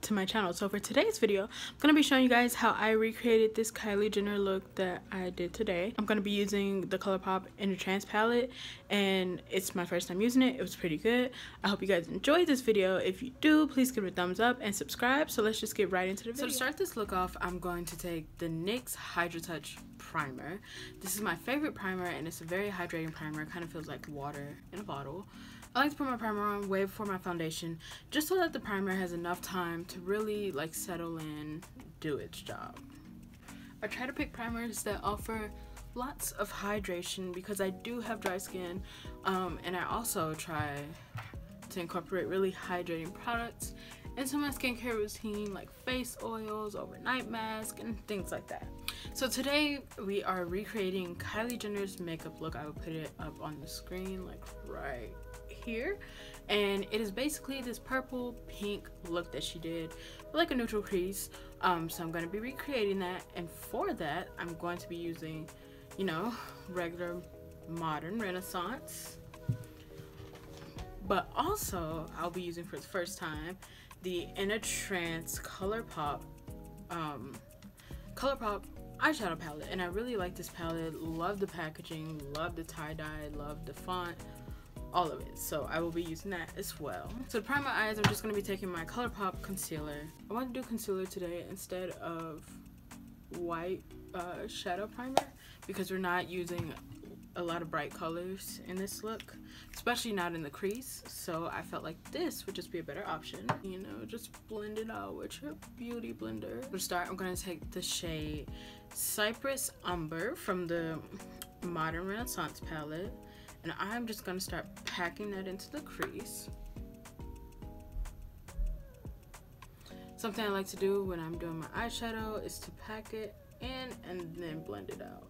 to my channel. So for today's video, I'm going to be showing you guys how I recreated this Kylie Jenner look that I did today. I'm going to be using the ColourPop in a Trance palette, and it's my first time using it. It was pretty good. I hope you guys enjoyed this video. If you do, please give it a thumbs up and subscribe. So let's just get right into the video. So to start this look off, I'm going to take the NYX Hydra Touch primer. This is my favorite primer, and it's a very hydrating primer. It kind of feels like water in a bottle. I like to put my primer on way before my foundation, just so that the primer has enough time to really like settle in, do its job. I try to pick primers that offer lots of hydration because I do have dry skin, and I also try to incorporate really hydrating products into my skincare routine, like face oils, overnight mask, and things like that. So today we are recreating Kylie Jenner's makeup look. I will put it up on the screen like right here, and it is basically this purple pink look that she did with like a neutral crease. So I'm going to be recreating that, and for that I'm going to be using, you know, regular modern Renaissance, but also I'll be using for the first time the In a Trance ColourPop eyeshadow palette. And I really like this palette. Love the packaging, love the tie-dye, love the font, all of it. So I will be using that as well. So to prime my eyes, I'm just going to be taking my ColourPop concealer. I want to do concealer today instead of white shadow primer because we're not using a lot of bright colors in this look, especially not in the crease. So I felt like this would just be a better option. You know, just blend it out with your beauty blender. To start, I'm going to take the shade Cypress Umber from the Modern Renaissance palette, and I'm just going to start packing that into the crease. Something I like to do when I'm doing my eyeshadow is to pack it in and then blend it out.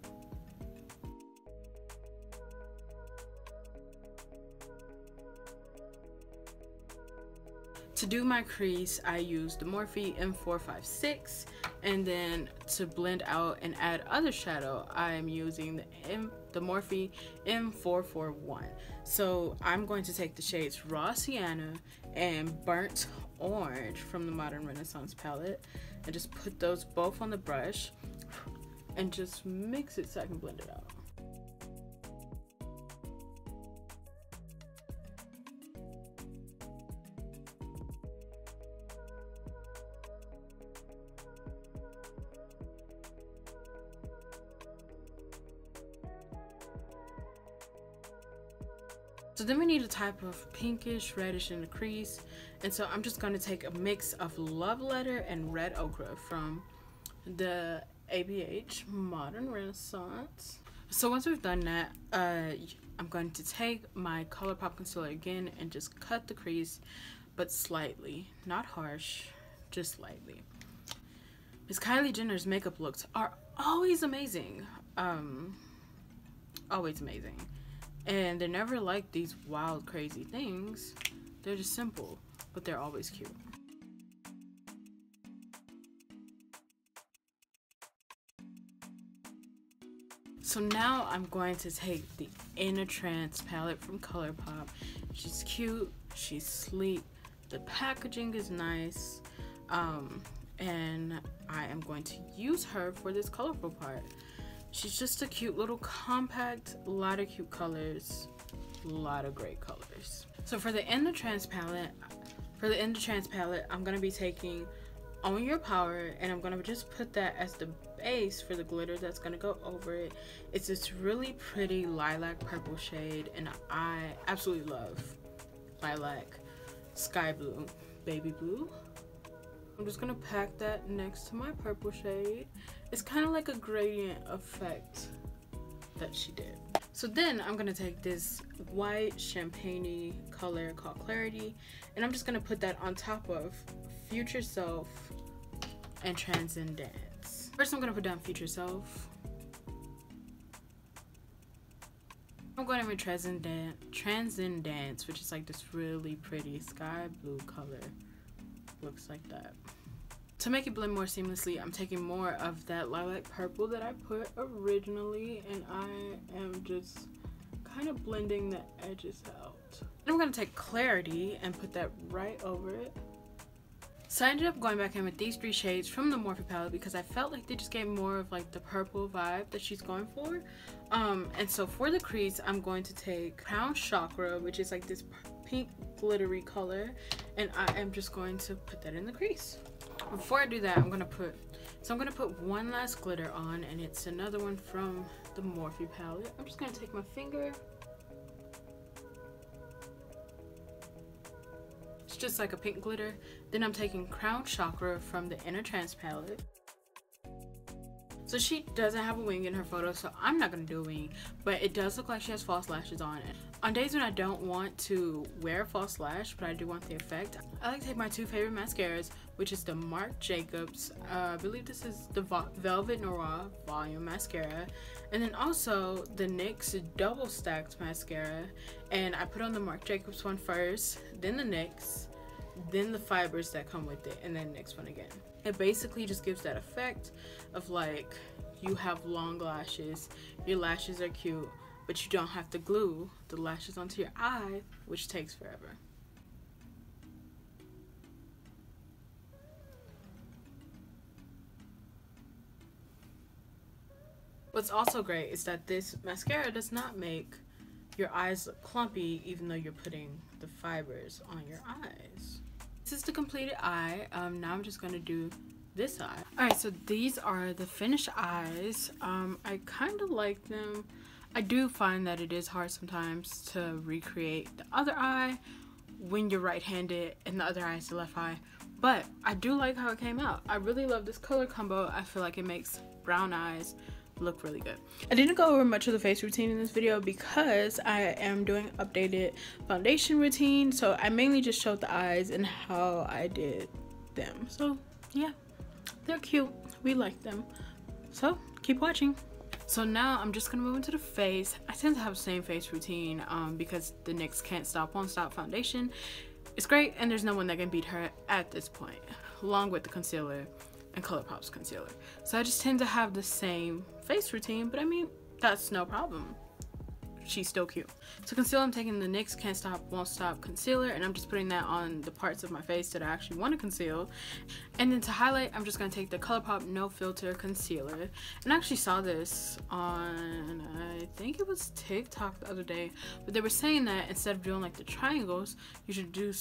To do my crease, I use the Morphe M456, and then to blend out and add other shadow, I am using the Morphe M441. So I'm going to take the shades Raw Sienna and Burnt Orange from the Modern Renaissance palette and just put those both on the brush and just mix it so I can blend it out. So then we need a type of pinkish reddish in the crease, and so I'm just going to take a mix of Love Letter and Red Ochre from the ABH Modern Renaissance. So once we've done that, I'm going to take my ColourPop concealer again and just cut the crease, but slightly, not harsh, just slightly. Miss Kylie Jenner's makeup looks are always amazing, always amazing. And they're never like these wild, crazy things. They're just simple, but they're always cute. So now I'm going to take the In a Trance palette from ColourPop. She's cute, she's sleek, the packaging is nice, and I am going to use her for this colorful part. She's just a cute little compact, a lot of cute colors, a lot of great colors. So for the In the Trance palette, I'm gonna be taking Own Your Power, and I'm gonna just put that as the base for the glitter that's gonna go over it. It's this really pretty lilac purple shade, and I absolutely love lilac, sky blue, baby blue. I'm just gonna pack that next to my purple shade. It's kind of like a gradient effect that she did. So then I'm gonna take this white champagne-y color called Clarity, and I'm just gonna put that on top of Future Self and Transcendence. First I'm gonna put down Future Self. I'm going with Transcendence, which is like this really pretty sky blue color. Looks like that. To make it blend more seamlessly, I'm taking more of that lilac purple that I put originally, and I am just kind of blending the edges out. Then I'm going to take Clarity and put that right over it. So I ended up going back in with these 3 shades from the Morphe palette because I felt like they just gave more of like the purple vibe that she's going for. And so for the crease, I'm going to take Crown Chakra, which is like this pink glittery color, and I am just going to put that in the crease. Before I do that, I'm gonna put one last glitter on, and it's another one from the Morphe palette. I'm just gonna take my finger. It's just like a pink glitter. Then I'm taking Crown Chakra from the Inner Trance palette. So she doesn't have a wing in her photo, so I'm not gonna do a wing, but it does look like she has false lashes on it. On days when I don't want to wear a false lash, but I do want the effect, I like to take my 2 favorite mascaras, which is the Marc Jacobs, I believe this is the Velvet Noir Volume Mascara, and then also the NYX Double Stacked Mascara, and I put on the Marc Jacobs one first, then the NYX, then the fibers that come with it, and then next one again. It basically just gives that effect of like you have long lashes, your lashes are cute, but you don't have to glue the lashes onto your eye, which takes forever. What's also great is that this mascara does not make your eyes look clumpy even though you're putting the fibers on your eyes. This is the completed eye. Now I'm just going to do this eye. Alright, so these are the finished eyes. I kind of like them. I do find that it is hard sometimes to recreate the other eye when you're right-handed and the other eye is the left eye. But I do like how it came out. I really love this color combo. I feel like it makes brown eyes look really good. I didn't go over much of the face routine in this video because I am doing updated foundation routine, so I mainly just showed the eyes and how I did them. So yeah, they're cute, we like them, so keep watching. So now I'm just gonna move into the face. I tend to have the same face routine because the NYX Can't Stop Won't Stop foundation is great and there's no one that can beat her at this point, along with the concealer and ColourPop's concealer. So I just tend to have the same face routine, but I mean, that's no problem. She's still cute. So concealer, I'm taking the NYX Can't Stop Won't Stop concealer, and I'm just putting that on the parts of my face that I actually want to conceal. And then to highlight, I'm just going to take the ColourPop No Filter concealer. And I actually saw this on, I think it was TikTok the other day, but they were saying that instead of doing like the triangles, you should do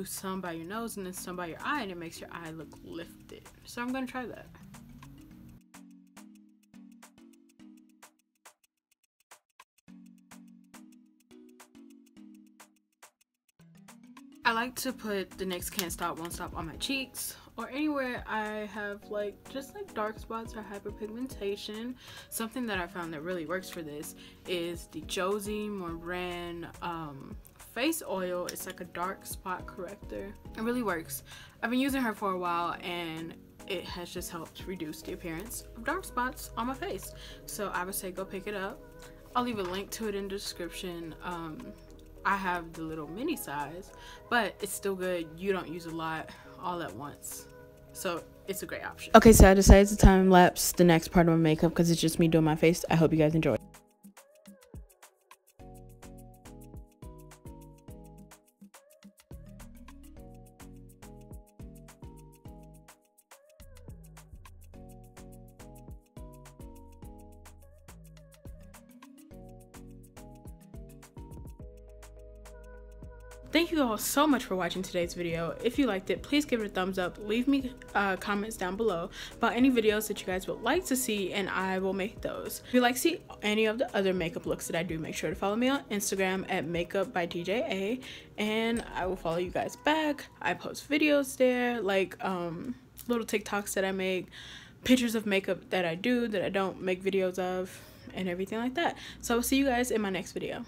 some by your nose and then some by your eye, and it makes your eye look lifted. So I'm going to try that. I like to put the NYX Can't Stop Won't Stop on my cheeks or anywhere I have like just like dark spots or hyperpigmentation. Something that I found that really works for this is the Josie Moran face oil. It's like a dark spot corrector. It really works. I've been using her for a while and it has just helped reduce the appearance of dark spots on my face. So I would say go pick it up. I'll leave a link to it in the description. I have the little mini size, but it's still good. You don't use a lot all at once, so it's a great option. Okay, so I decided to time lapse the next part of my makeup because it's just me doing my face. I hope you guys enjoy. Thank you all so much for watching today's video. If you liked it, please give it a thumbs up. Leave me comments down below about any videos that you guys would like to see, and I will make those. If you like to see any of the other makeup looks that I do, make sure to follow me on Instagram at makeup by DJA, and I will follow you guys back. I post videos there, like little TikToks that I make, pictures of makeup that I do that I don't make videos of, and everything like that. So I'll see you guys in my next video.